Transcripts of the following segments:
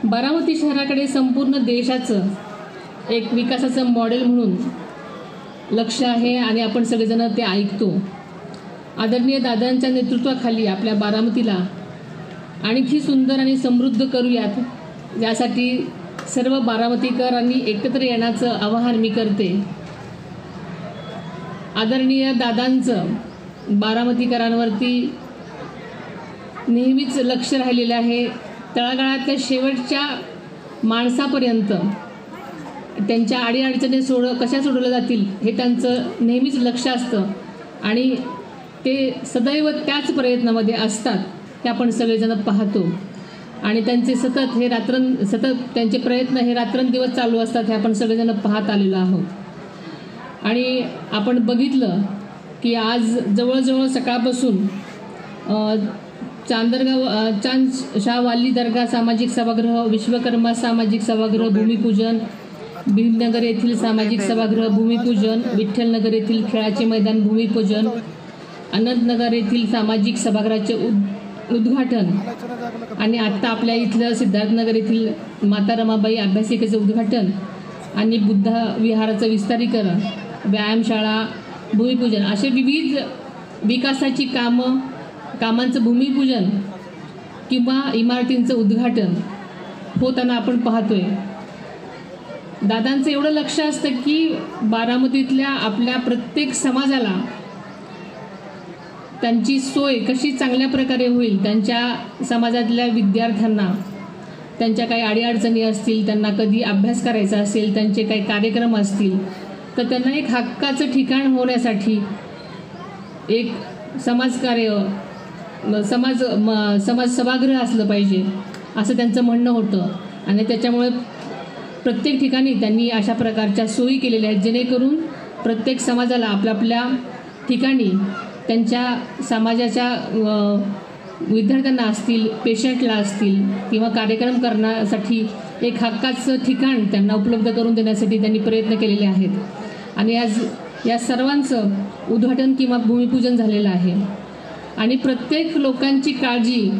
बारामती शहराकडे संपूर्ण देशाचं एक विकासाचं मॉडेल म्हणून लक्ष आहे आणि आपण सगळेजण ते ऐकतो। आदरणीय दादांच्या नेतृत्वाखाली आपल्या बारामतीला आणखी सुंदर आणि समृद्ध करूयात, यासाठी सर्व बारामतीकरांनी एकत्र येण्याचं आवाहन मी करते। आदरणीय दादांचं बारामतीकरांवरती नेहमीच लक्ष राहिलेलं आहे। तळागाळातल्या शेवटच्या माणसापर्यंत त्यांच्या अडीअडचणी कशा सोडवल्या जातील हे त्यांचं नेहमीच लक्ष असतं आणि ते सदैव त्याच प्रयत्नामध्ये असतात, हे आपण सगळेजण पाहतो। आणि त्यांचे सतत त्यांचे प्रयत्न हे रात्रंदिवस चालू असतात, हे आपण सगळेजण पाहत आलेलो आहोत। आणि आपण बघितलं की आज जवळजवळ सकाळपासून चांद शाह वाली दर्गा सामाजिक सभागृह, विश्वकर्मा सामाजिक सभागृह भूमिपूजन, भीमनगर येथील सामाजिक सभागृह भूमिपूजन, विठ्ठलनगर येथील खेळाचे मैदान भूमिपूजन, अनंतनगर येथील सामाजिक सभागृहाचे उद्घाटन आणि आत्ता आपल्या इथलं सिद्धार्थनगर येथील माता रमाबाई अभ्यासिकेचं उद्घाटन आणि बुद्ध विहाराचं विस्तारीकरण, व्यायामशाळा भूमिपूजन असे विविध विकासाची कामांचं भूमिपूजन किंवा इमारतींचं उद्घाटन होताना आपण पाहतोय। दादांचं एवढं लक्ष असतं की बारामतीतल्या आपल्या प्रत्येक समाजाला त्यांची सोय कशी चांगल्या प्रकारे होईल, त्यांच्या समाजातल्या विद्यार्थ्यांना त्यांच्या काही अडीअडचणी असतील, त्यांना कधी अभ्यास करायचा असेल, त्यांचे काही कार्यक्रम असतील तर त्यांना एक हक्काचं ठिकाण होण्यासाठी एक समाजकार्य समाज सभागृह असलं पाहिजे असं त्यांचं म्हणणं होतं। आणि त्याच्यामुळे प्रत्येक ठिकाणी त्यांनी अशा प्रकारच्या सोयी केलेल्या आहेत, जेणेकरून प्रत्येक समाजाला आपल्या ठिकाणी त्यांच्या समाजाच्या विद्यार्थ्यांना असतील, पेशंटला असतील किंवा कार्यक्रम करण्यासाठी एक हक्काचं ठिकाण त्यांना उपलब्ध करून देण्यासाठी त्यांनी प्रयत्न केलेले आहेत। आणि आज या सर्वांचं उद्घाटन किंवा भूमिपूजन झालेलं आहे आणि प्रत्येक लोकांची काळजी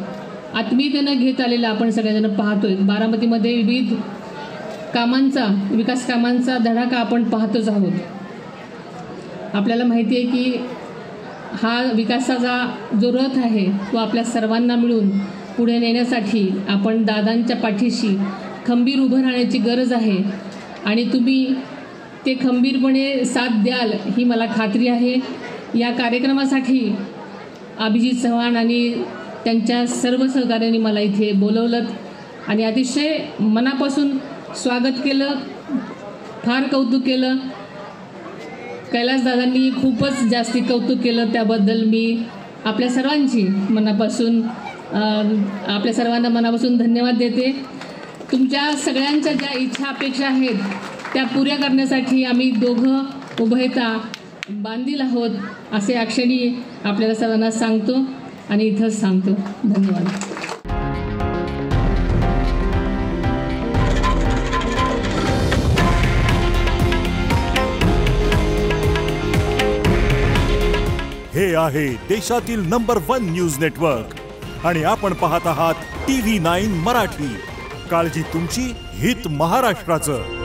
आत्मीयतेनं घेत आलेलं आपण सगळेजण पाहतोय। बारामतीमध्ये विविध विकास कामांचा धडाका आपण पाहतोच आहोत। आपल्याला माहिती आहे की हा विकासाचा जो रथ आहे तो आपल्या सर्वांना मिळून पुढे नेण्यासाठी आपण दादांच्या पाठीशी खंबीर उभं राहण्याची गरज आहे आणि तुम्ही ते खंबीरपणे साथ द्याल ही मला खात्री आहे। या कार्यक्रमासाठी अभिजित चव्हाण आणि त्यांच्या सर्व सहकार्यांनी मला इथे बोलवलं आणि अतिशय मनापासून स्वागत केलं, फार कौतुक केलं। कैलास दादांनी खूपच जास्ती कौतुक केलं, त्याबद्दल मी आपल्या सर्वांना मनापासून धन्यवाद देते। तुमच्या सगळ्यांच्या ज्या इच्छा अपेक्षा आहेत त्या पुऱ्या करण्यासाठी आम्ही दोघं उभयता बांधील आहोत असे अक्षणी आपल्याला सर्वांना सांगतो आणि इथंच सांगतो। धन्यवाद। हे आहे देशातील नंबर 1 न्यूज नेटवर्क आणि आपण पाहत आहात TV9 मराठी। काळजी तुमची, हित महाराष्ट्राचं।